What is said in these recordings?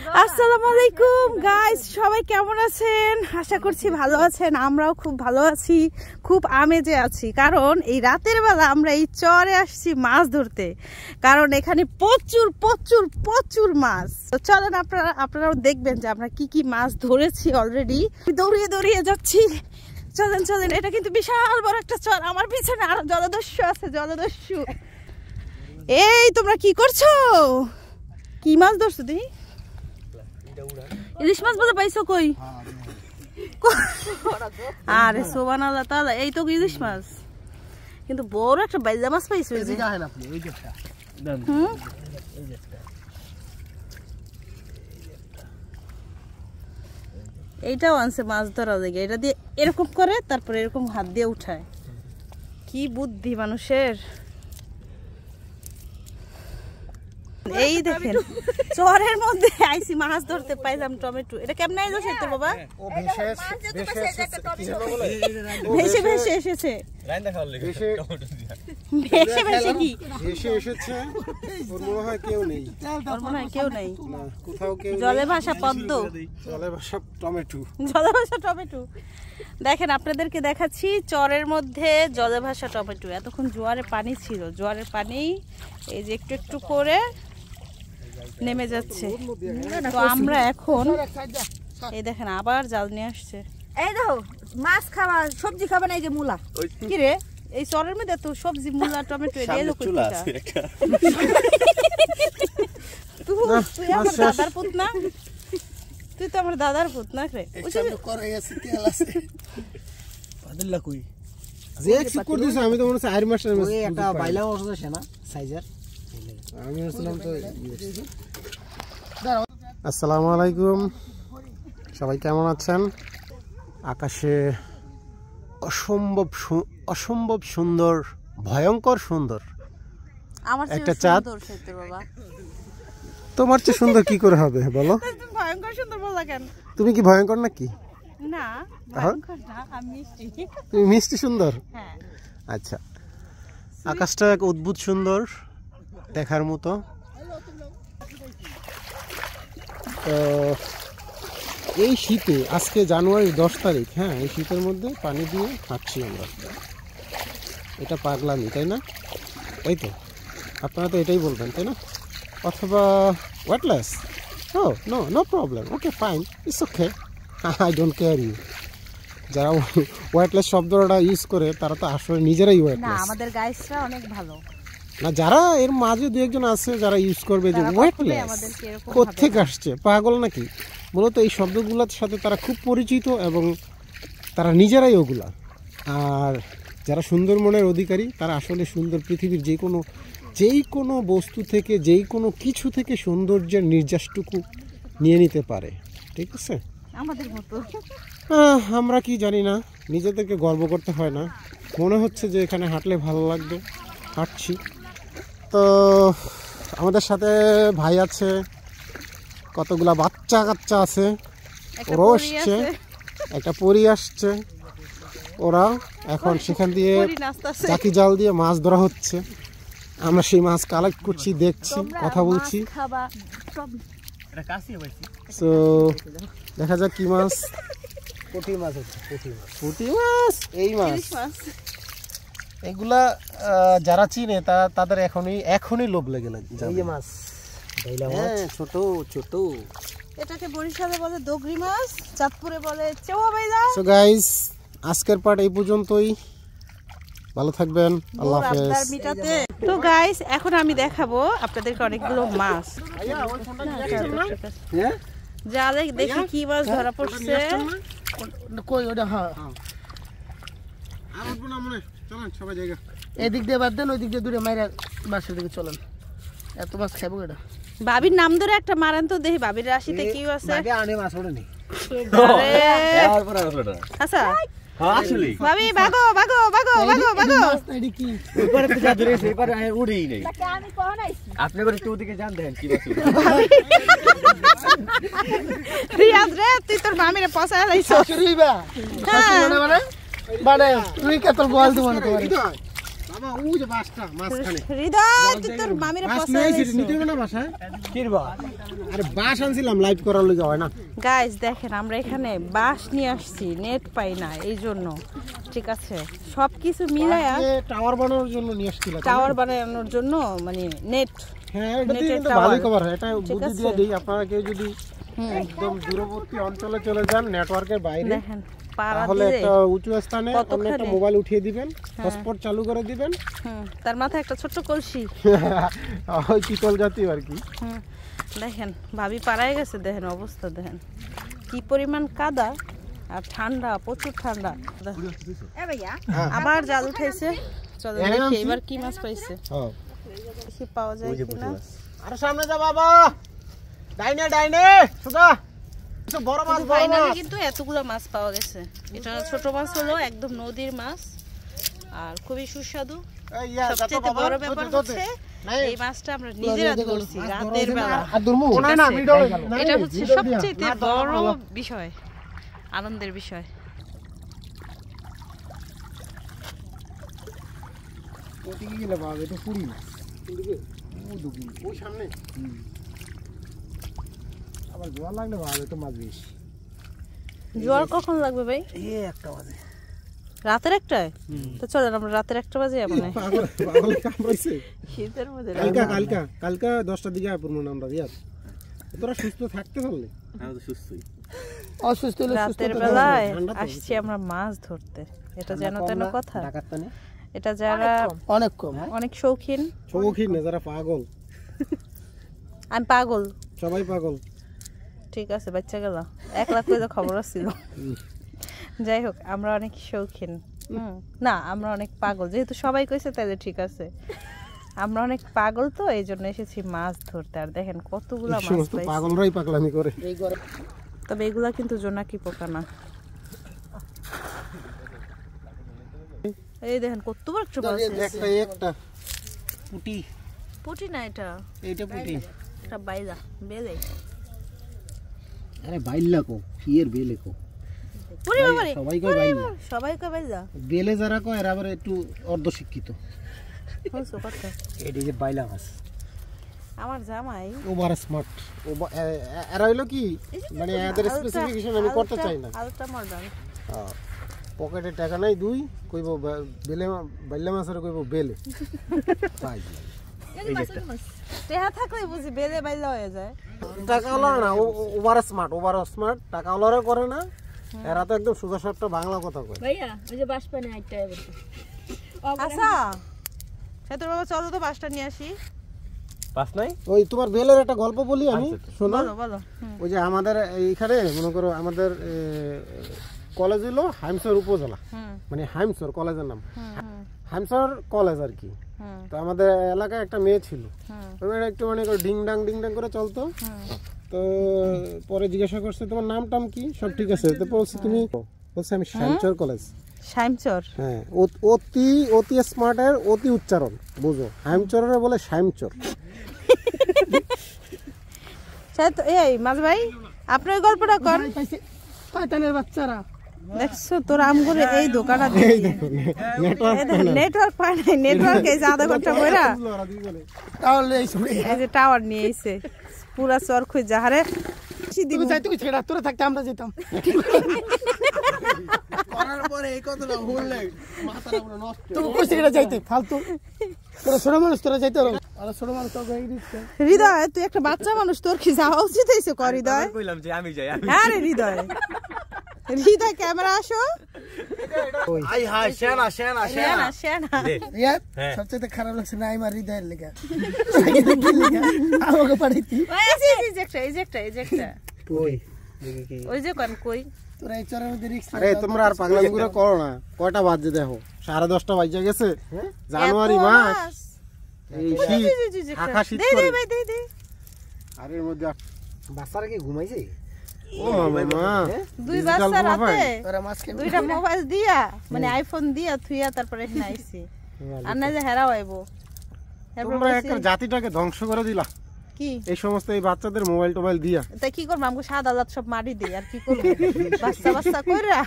আসসালামু আলাইকুম গাইস, সবাই কেমন আছেন? আশা করছি ভালো আছেন। আমরাও খুব ভালো আছি, খুব আমেজে আছি। কারণ এই রাতের বেলা আমরা এই চরে আসছি মাছ ধরতে, কারণ এখানে প্রচুর প্রচুর প্রচুর মাছ। তো চলেন আপনারাও দেখবেন যে আমরা কি কি মাছ ধরেছি অলরেডি। দৌড়িয়ে দৌড়িয়ে যাচ্ছি, চলেন চলেন। এটা কিন্তু বিশাল বড় একটা চর, আমার পিছনে আরো জলদস্যু আছে, জলদস্যু। এই তোমরা কি করছো? কি মাছ ধরছো তুমি? ইলিশ মাছ বলে পাইছো? কই? আরে সুবহানাল্লাহ তাআলা, এই তো ইলিশ মাছ, কিন্তু বড় একটা বাইজা মাছ পাইছো। এইটাও আনছে মাছ ধরা জায়গা, এটা দিয়ে এরকম করে তারপরে এরকম হাত দিয়ে উঠায়। কি বুদ্ধি মানুষের! এই দেখেন চরের মধ্যে আইসি মাছ ধরতে, পাইলাম টমেটো। এটা কেমন আইলো সে তো বাবা? ভেসে ভেসে এসেছে। ভেসে ভেসে কি ভেসে এসেছে? ওর মনে হয় কেউ নেই, ওর মনে হয় কেউ নেই, কোথাও কেউ। জলে ভাসা পদ্ম, জলে ভাসা টমেটো, জলে ভাসা টমেটো। দেখেন আপনাদেরকে দেখাচ্ছি চরের মধ্যে জলে ভাসা টমেটো। এতক্ষণ জোয়ারে পানি ছিল, জোয়ারের পানি এই যে একটু একটু করে নেমে যাচ্ছে। তো আমরা এখন এই দেখেন আবার জাল নিয়ে আসছে। এই দেখো মাছ খাওয়া, সবজি খাবে না। এই যে মূলা। কি রে, এই চরের মধ্যে তো সবজি, মূলা, টমেটো এলো কই থেকে? তুই আমার দাদার পুত না? তুই তো আমার দাদার পুত না রে? যে এক্সপোর্ট করে দিছ, আমি তো মনে হচ্ছে আর মাস্টার ওই একটা বাইলা আছে না সাইজার। আমি আসলাম তো। আসসালামু আলাইকুম, সবাই কেমন আছেন? আকাশে অসম্ভব সুন্দর, ভয়ঙ্কর সুন্দর একটা চাঁদ। তোমার চেয়ে সুন্দর কি করে হবে বলো? ভয়ঙ্কর সুন্দর বললা কেন? তুমি কি ভয়ঙ্কর নাকি? না, ভয়ঙ্কর না, আমি মিষ্টি। তুমি মিষ্টি সুন্দর? হ্যাঁ। আচ্ছা, আকাশটা এক অদ্ভুত সুন্দর, দেখার মতো। তো এই শীতে, আজকে জানুয়ারির 10 তারিখ, হ্যাঁ, এই শীতের মধ্যে পানি দিয়ে হাঁটছি আমরা। এটা পাগলামি, তাই না? তাই তো, আপনারা তো এটাই বলবেন, তাই না? অথবা weightless. Oh no, no problem, okay fine, it's okay, I don't care you. যারা ওয়েটলেস শব্দটা ইউজ করে তারা তো আসলে নিজেরাই ওয়েটলেস। না, আমাদের গাইসরা অনেক ভালো। না, যারা এর মাঝে দু একজন আছে যারা ইউজ করবে যে ওয়েটলেস, কোত্থেকে আসছে, পাগল নাকি? মূলত এই শব্দগুলোর সাথে তারা খুব পরিচিত এবং তারা নিজেরাই ওগুলা। আর যারা সুন্দর মনের অধিকারী তারা আসলে সুন্দর, পৃথিবীর যেই কোনো বস্তু থেকে, যেই কোনো কিছু থেকে সৌন্দর্যের নির্যাসটুকু নিয়ে নিতে পারে। ঠিক আছে, আমাদের মতো। আমরা কি জানি না, নিজেদেরকে গর্ব করতে হয় না। মনে হচ্ছে যে এখানে হাঁটলে ভালো লাগবে, হাঁটছি। তো আমাদের সাথে ভাই আছে, কতগুলা বাচ্চা কাচ্চা আছে, ওরাও আসছে, একটা পরী আসছে। ওরা এখন সেখান দিয়ে চাকি জাল দিয়ে মাছ ধরা হচ্ছে। আমরা সেই মাছ কালেক্ট করছি, দেখছি, কথা বলছি। তো দেখা যাক কি মাছ। পুঁটি মাছ হচ্ছে, পুঁটি মাছ, এই মাছ। এগুলা যারা চিনে তাদের এখনই লোভ লেগে যাবে। মাছ ছোট ছোট, এটাকে বরিশালে বলে দগরি মাছ, চাঁদপুরে বলে চেওয়া বাইলা। সো গাইস, আজকের পার্ট এই পর্যন্তই। ভালো থাকবেন, আল্লাহ হাফেজ। তো গাইস, এখন আমি দেখাবো আপনাদেরকে অনেকগুলো মাছ। জালে দেখি কি মাছ ধরা পড়ছে। এদিক দিয়ে বাদ দেন, ওই দিক দিয়ে দূরে মাইরা বাসার দিকে চলেন। এত মাছ খাবো এটা। বাবির নাম ধরে একটা মারান তো, দেখি বাবির রাশিতে কি আছে। আচ্ছা ভাবি, বাগো বাগো বাগো বাগো বাগো। আপনি করে একটু ওদিকে যান, দেখেন কি মাছ। রিয়াজ রে, তুই তোর মামিরে পছায় লাইছো। তুই কত বল দিব না তোমার। ওই যে বাসটা মাঝখানে হৃদয় তুই তোর মামিরে বাস পছন্দ নিয়ে এসেছি, নিতে হবে না বাসায় কিরবা? আরে বাস আনছিলাম লাইভ করার লগে হয় না। গাইস দেখেন আমরা এখানে বাস নিয়ে আসছি, নেট পাই না এই জন্য, ঠিক আছে? সবকিছু মিলায়া টাওয়ার বানানোর জন্য নিয়ে আসছিলাম। টাওয়ার বানানোর জন্য মানে নেট। হ্যাঁ, এটা দিয়ে কিন্তু ভালোই কভার হয়। এটা বুদ্ধি দিয়ে দিই, আপনারা কেউ যদি একদম দূরবর্তী অঞ্চলে চলে যান, নেটওয়ার্কের বাইরে, দেখেন পাড়া তাহলে দিয়ে একটা উঁচু স্থানে অন্য একটা মোবাইল উঠিয়ে দিবেন, হটস্পট চালু করে দিবেন, তার মাথায় একটা ছোট্ট কলসি, ওই পিতল জাতীয় আর কি। দেখেন ভাবি পাড়ায় গেছে, দেখেন অবস্থা দেখেন কি পরিমাণ কাদা আর ঠান্ডা, প্রচুর ঠান্ডা। আবার জাল উঠাইছে, চলো দেখি এবার কি মাছ পাইছে, কি পাওয়া যায় কিনা। আর সামনে যা বাবা, ডাইনে ডাইনে সোজা, বড় মাছ ফাইনালি কিন্তু এতগুলো মাছ পাওয়া গেছে। এটা ছোট মাছ হলো একদম নদীর মাছ আর খুবই সুস্বাদু। সবচেয়ে বড় ব্যাপার হচ্ছে এই মাছটা আমরা নিজেরা ধরছি রাতের বেলা, এটা হচ্ছে সবচেয়ে বড় বিষয়, আনন্দের বিষয়। জোয়ার কখন লাগবে ভাই? রাতের একটায়? তো চলেন আমরা রাতের 1টা বাজে এমন শীতের মধ্যে কালকা 10টার দিকে পূর্ণ আমরা রিয়াজ, তোরা সুস্থ থাকতে পারলে। অসুস্থ হলে রাতের বেলায় আসছি আমরা মাছ ধরতে, এটা যেন তেন কথা। এটা যারা অনেক কম, অনেক শৌখিন না, যারা পাগল, আমি পাগল, সবাই পাগল। ঠিক আছে বাচ্চা গেল 1 লাখ করে খবর আসছিল। যাই হোক আমরা অনেক শৌখিন, না আমরা অনেক পাগল, যেহেতু সবাই কইছে তাহলে ঠিক আছে। আমরা অনেক পাগল তো এই জন্য এসেছি মাছ ধরতে। আর দেখেন কতগুলা মাছ পাইছি, পাগলরাই পাগলামি করে। তবে এগুলা কিন্তু জোনাকি পোকা না। এই দেখেন কত বড় একটা মাছ, একটা পুটি, পুঁটি না এটা, এইটা পুটি, এটা বাইলা, বেলে। আরে বাইলা কো ফিয়ের বেলে কো, ওরে বাবা রে, সবাই কয় বাইলা, সবাই কয় বাইলা, বেলে যারা কয় এরা আবার একটু অর্ধ শিক্ষিত। হইছো কথা, এডি যে বাইলা মাছ। আমার জামাই ওভার স্মার্ট, এরা হইলো কি মানে এদের স্পেসিফিকেশন আমি করতে চাই না। আলটা মডার্ন, পকেটে টাকা নাই, 2 কইব বেলে, বাইলা মাছের কইব বেলে। ভাই এই যে টেহা থাকলে বুঝি বেলে বাইলা হয়ে যায়। টাকা হলো না, ওভার স্মার্ট, টাকা হলো করে না। এরা তো একদম সোজা সাপটা বাংলা কথা কয়। ভাইয়া ওই যে বাস পানি আইটা হবে। আচ্ছা সেতর বাবা চলো তো বাসটা নিয়ে আসি। পাস নাই? ওই তোমার বেলের একটা গল্প বলি আমি, শোনো। বলো বলো। ওই যে আমাদের এইখানে মনে করো আমাদের কলেজ হলো হাইমসর উপজেলা, মানে হাইমসর কলেজের নাম, হাইমসর কলেজ আর কি। তো আমাদের এলাকায় একটা মেয়ে ছিল, ওই মেয়েটা একটু মানে ডিং ডাং করে চলতো। তো পরে জিজ্ঞাসা করছে তোমার নাম টাম কি, সব ঠিক আছে। তো বলছি তুমি, বলছে আমি হাইমসর কলেজ। শাইমচর, হ্যাঁ, অতি স্মার্টের অতি উচ্চারণ বুঝো, হাইমচরের বলে শাইমচর। এই মাঝ ভাই আপনার গল্পটা কর। শয়তানের বাচ্চারা, দেখছো তোর আম করে এই দোকানটা নেটওয়ার্ক পায় নাই, নেটওয়ার্ক এই যে আধা ঘন্টা বইরা তাহলে এই যে টাওয়ার নিয়ে এসে পুরা চর খুঁজ যাহারে তুমি যাইতে কি ছেড়া, তোরা থাকতে আমরা যেতাম। করার পরে এই কথাটা বললে মাথাটা পুরো নষ্ট। তুমি কইছিস এটা যাইতে ফালতু, তোরা ছোট মানুষ, তোরা যাইতে পারো। আর ছোট মানুষ তো গাই দিচ্ছে। হৃদয় তুই একটা বাচ্চা মানুষ, তোর কি যাওয়া উচিত হইছে? কর হৃদয়, কইলাম যে আমি যাই। হ্যাঁ রে হৃদয়, হৃদয় ক্যামেরা আসো। আই হাই শেনা শেনা শেনা শেনা ইয়া সবচেয়ে খারাপ লাগছে না আমার হৃদয়ের লেগা, আমাকে পাঠাইতি। এই যে একটা কই ওই যে কোন কই তোরা এই চরের মধ্যে রিস্ক। আরে তোমরা আর পাগলামি করে করো না। কয়টা বাজে দেখো, 10:30 বাজে গেছে। জানুয়ারি মাস, এই শীত, আকাশ শীত করে। আর এর মধ্যে বাচ্চারা কি ঘুমাইছে? ও মামা, দুই বাচ্চা রাতে তোরা মাছ খেয়ে দুইটা মোবাইল দিয়া, মানে আইফোন দিয়া থুইয়া তারপরে এখানে আইছি। আর না যে হেরাও আইবো। তোমরা একটা জাতিটাকে ধ্বংস করে দিলা কি এই সমস্ত এই বাচ্চাদের মোবাইল টোবাইল দিয়া। তাই কি করবো, আমাকে সাদা জাত সব মারি দিই। আর কি করবো, বাচ্চা কইরা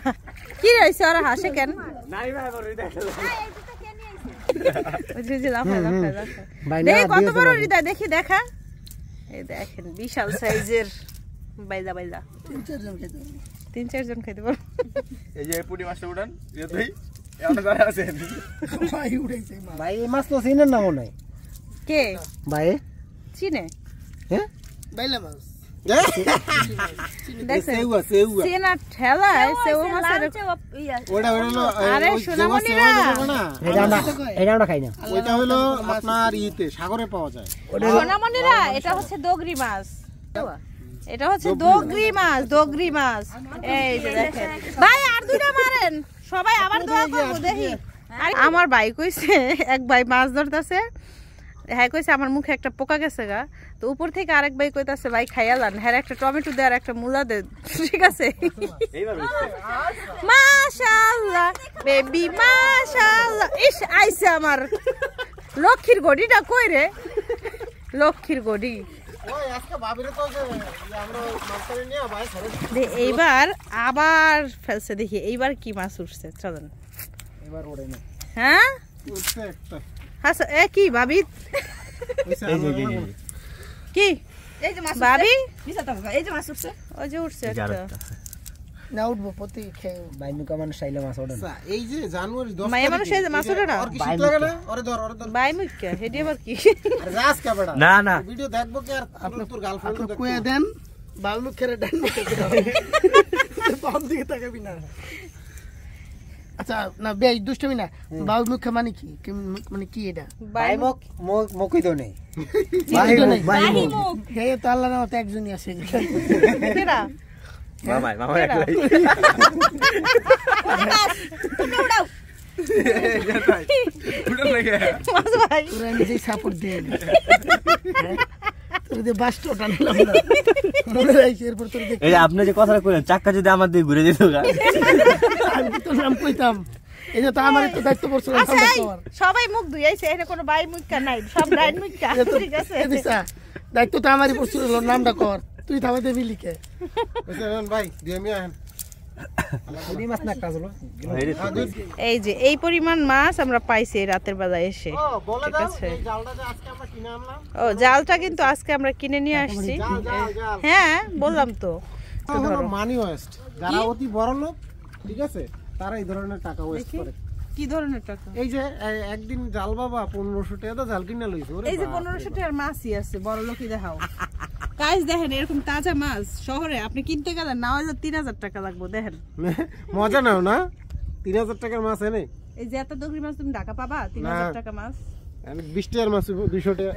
কি রইছে? ওরা হাসে কেন? নাই ভাই বড় দেখো দেখি কত বড় হৃদয়, দেখি দেখা। এই দেখেন বিশাল সাইজের বাইলা বাইলা, 3-4 জন খাইতে পারো। এই যে পুঁটি মাছটা উঠান, তুই এমন করে আছেন ভাই এই মাছ তো চিনেন না মনে হয়। কে ভাই চিনে? হ্যাঁ বাইলা মাছ দেখছেন সেউয়া সেউয়া চেনা ঠেলায় সেও মাছের। ওটা হলো আরে সোনামণিরা, এটা আমরা খাই না, ওইটা হলো আপনার ইতে সাগরে পাওয়া যায়। সোনামণিরা এটা হচ্ছে দোগরি মাছ, এটা হচ্ছে দোগরি মাছ, দোগরি মাছ। এই যে দেখেন ভাই, আর দুইটা মারেন সবাই, আবার দোয়া করবো দেখি। আমার ভাই কইছে, এক ভাই মাছ ধরতেছে, হ্যাঁ কইছে আমার মুখে একটা পোকা গেছে গা, তো উপর থেকে আরেক ভাই কইতাছে ভাই খাইয়ালান, হ্যাঁ একটা টমেটো দে আর একটা মূলা দে, ঠিক আছে? মাশাআল্লাহ বেবি মাশাআল্লাহ। ইস আইছে আমার লক্ষ্মীর গড়িটা, কই রে লক্ষ্মীর গড়ি? এইবার আবার ফেলছে, দেখি এইবার কি মাছ উঠছে, চলেন। হ্যাঁ আচ্ছা, এ কি ভাবি, কি ভাবি? এই যে মাছ উঠছে, ওই যে উঠছে একটা না, উঠবো প্রতি বাইনুকা মানুষ চাইলে মাছ ওঠে না। এই যে জানুয়ারি 10 মায়া মানুষ এই যে মাছ ওঠে না, আর কি শীত লাগে না? ওরে ধর ওরে ধর বাই মুখ্য হেডি আবার কি? আরে রাস কা বড়া না না ভিডিও দেখবো কি? আর আপনি তোর গার্লফ্রেন্ড আপনি কইয়া দেন বাল মুখের ডান মুখে বাম দিকে তাকাবি না। আচ্ছা না বেশ দুষ্টমি না, বাল মুখে মানে কি, মানে কি এটা? বাই মুখ মুখই তো নেই, বাই মুখ হে তো আল্লাহর রহমতে একজনই আছে। কেডা? মামাই মামাই কেডা? তুমি উড়াও উঠান লাগে মাছ ভাই, তোরা নিজেই সাপোর্ট দিয়ে তোর দিয়ে বাসটা টানলাম না, মনে রাখছি। এরপর তোর এই যে আপনি যে কথাটা কইলেন, চাক্কা যদি আমার দিকে ঘুরে যেত গা, আমি তো তোর নাম কইতাম। এই যে তো আমার একটু দায়িত্ব পড়ছিল। আচ্ছা এই সবাই মুখ ধুইছে, এখানে কোনো বাই মুখা নাই, সব ডাইন মুখা, ঠিক আছে? দায়িত্ব তো আমারই পড়ছিল, নামটা কর তুই থামাতে মিলিকে ভাই দিয়ে আমি আহেন মাছ না কাজ হলো। এই যে এই পরিমাণ মাছ আমরা পাইছি এই রাতের বেলায় এসে, ও বলে ঠিক দাও আছে? এই জালটা যে আজকে আমরা কিনে আনলাম, ও জালটা কিন্তু আজকে আমরা কিনে নিয়ে আসছি। জাল জাল জাল হ্যাঁ বললাম তো। হলো মানি ওয়েস্ট। যারা অতি বড় লোক, ঠিক আছে, তারা এই ধরনের টাকা ওয়েস্ট করে। কি ধরনের টাকা? এই যে একদিন জাল বাবা 1500 টাকা তো জাল কিনে লইছে। ওরে এই যে 1500 টাকার মাছই আছে, বড় লোকই দেখাও। গাইস দেখেন এরকম তাজা মাছ শহরে আপনি কিনতে গেলে না হয় 3000 টাকা লাগবে, দেখেন মজা নাও না, 3000 টাকার মাছ এনে। এই যে এত দগরি মাছ তুমি ঢাকা পাবা 3000 টাকা মাছ? 20 টাকার মাছ 200 টাকা।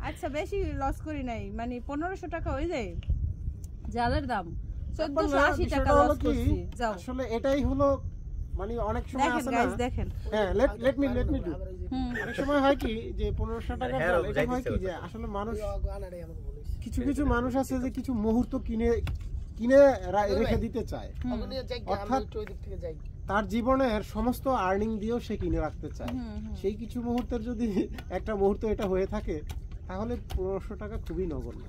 আচ্ছা বেশি লস করি নাই, মানে 1500 টাকা হয়ে যায় জালের দাম, 1480 টাকা লস করছি। যাও আসলে এটাই হলো মানে অনেক সময় দেখেন আছে না। গাইস দেখেন, হ্যাঁ লেট মি ডু। অনেক সময় হয় কি যে 1500 টাকার জাল, এটা হয় কি যে আসলে মানুষ, কিছু কিছু মানুষ আছে যে কিছু মুহূর্ত কিনে রেখে দিতে চায়, অর্থাৎ তার জীবনের সমস্ত আর্নিং দিয়েও সে কিনে রাখতে চায়। সেই কিছু মুহূর্তের যদি একটা মুহূর্ত এটা হয়ে থাকে, তাহলে 1500 টাকা খুবই নগণ্য।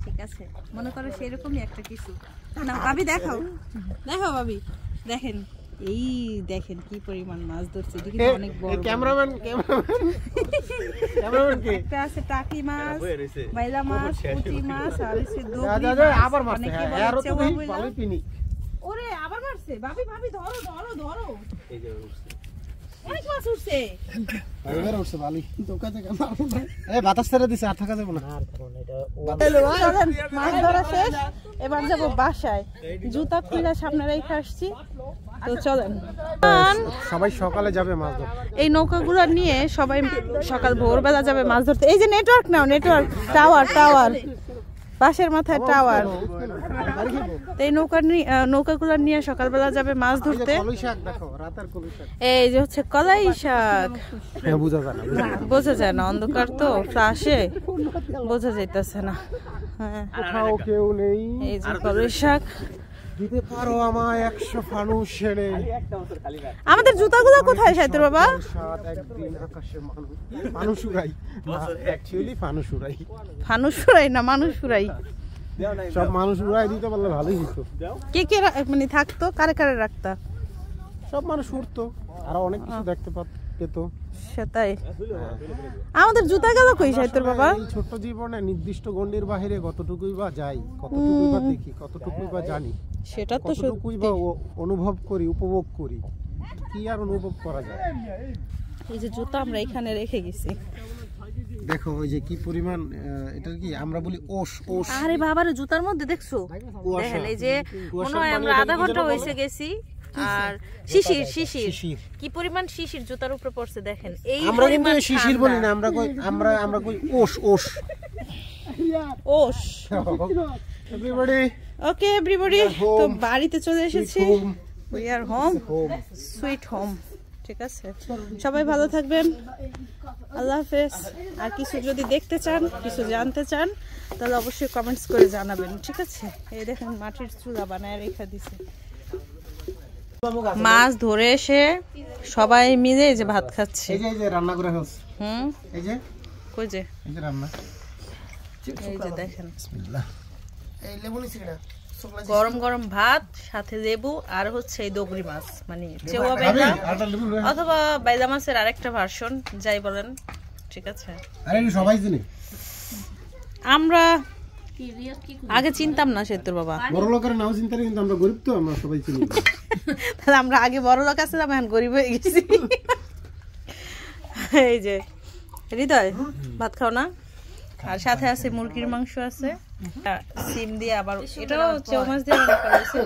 ঠিক আছে, মনে করো সেরকমই একটা কিছু না। ভাবি দেখাও, দেখো ভাবি দেখেন, এই দেখেন কি পরিমাণ মাছ ধরছে, এটা কিন্তু অনেক বড়। ক্যামেরাম্যান কে? একটা আছে টাকি মাছ, বাইলা মাছ, পুঁটি মাছ, আর আছে দগরি যা মাছ। আবার মারছে। অনেকে হ্যাঁ আর বলে তো চেওয়া ভাই বইলা। ভালোই পিনি। ওরে আবার মারছে, ভাবি ভাবি ধরো ধরো ধরো, অনেক মাছ উঠছে। এবারে উঠছে ভালোই। দোকা থেকে মারবো ভাই। বাতাস ছেড়ে দিছে, আর থাকা যাবে না। চলেন, মাছ ধরা শেষ, এবার যাবো বাসায়। জুতা খুলে সামনে রেখে আসছি, তো চলেন। সবাই সকালে যাবে মাছ ধরতে। এই নৌকাগুলো নিয়ে সবাই সকাল ভোরবেলা যাবে মাছ ধরতে। এই যে নেটওয়ার্ক নাও, নেটওয়ার্ক টাওয়ার পাশের মাথায় টাওয়ার। এই নৌকাগুলো নিয়ে সকালবেলা যাবে মাছ ধরতে। কলই শাক দেখো, রাতের কলই শাক। এই যে হচ্ছে কলাই শাক, হ্যাঁ বোঝা যায় না, বোঝা যায় না, অন্ধকার তো ফ্লাশে বোঝা যাইতেছে না। হ্যাঁ কোথাও কেউ নেই। এই যে কলাই শাক। দিতে পারো আমায় 100 ফানুস ছেড়ে। আমাদের জুতাগুলো কোথায় সাইতুর বাবা? একদিন আকাশে মানুষ উড়াই, অ্যাকচুয়ালি ফানুস উড়াই। ফানুস ফুরাই না মানুষ ফুরাই, সব মানুষ উড়াই দিতে পারলে ভালোই হতো। কে কে মানে থাকতো, কারে কারে রাখতা? সব মানুষ উড়তো, আরো অনেক কিছু দেখতে পেত। সেটাই। আমাদের জুতা গেল কই সাইতর বাবা? এই ছোট্ট জীবনে নির্দিষ্ট গণ্ডির বাইরে কতটুকুই বা যাই, কতটুকুই বা দেখি, কতটুকুই বা জানি, সেটা তো কতটুকুই বা অনুভব করি, উপভোগ করি, কি আর অনুভব করা যায়। এই যে জুতা আমরা এখানে রেখে গেছি, দেখো ওই যে কি পরিমাণ, এটা কি আমরা বলি ওশ। ওশ আরে বাবারে জুতার মধ্যে দেখছো, দেখেন এই যে মনে হয় আমরা আধা ঘন্টা হয়েছে গেছি। আর শিশির শিশির কি পরিমাণ শিশির জুতার উপরে পড়ছে দেখেন। এই আমরা কিন্তু শিশির বলি না, আমরা কই ওশ। Osh Osh. এভরিবডি, ওকে এভরিবডি, তো বাড়িতে চলে এসেছি। We are home, sweet home. ঠিক আছে, সবাই ভালো থাকবেন, আল্লাহ হাফেজ। আর কিছু যদি দেখতে চান, কিছু জানতে চান, তাহলে অবশ্যই কমেন্টস করে জানাবেন। ঠিক আছে, এই দেখেন মাটির চুলা বানায় রেখে দিছে। মাছ ধরে এসে সবাই মিলে এই যে ভাত খাচ্ছে। এই যে রান্না করে ফেলছে। এই যে কই যে এই যে রান্না, এই যে দেখেন বিসমিল্লাহ। এই লেবু নিছি কিনা গরম গরম ভাত, সাথে লেবু, আর হচ্ছে এই দগরি মাছ, মানে চেওয়া বাইলা অথবা বাইলা মাছের আরেকটা ভার্সন, যাই বলেন। ঠিক আছে, আরে সবাই জানে, আমরা আগে চিনতাম না সেতুর বাবা। বড় লোকের নাও চিন্তা নেই, কিন্তু আমরা গরিব তো, আমরা সবাই চিনি। তাহলে আমরা আগে বড় লোক আসলাম, এখন গরিব হয়ে গেছি। এই যে হৃদয়, ভাত খাও না? আর সাথে আছে মুরগির মাংস আছে, সিম দিয়ে, আবার এটাও চেও মাছ দিয়ে রান্না করা হয়েছে।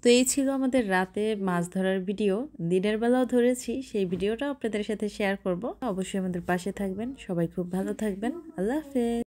তো এই ছিল আমাদের রাতে মাছ ধরার ভিডিও। দিনের বেলাও ধরেছি, সেই ভিডিওটাও আপনাদের সাথে শেয়ার করব। অবশ্যই আমাদের পাশে থাকবেন, সবাই খুব ভালো থাকবেন। আল্লাহ হাফেজ।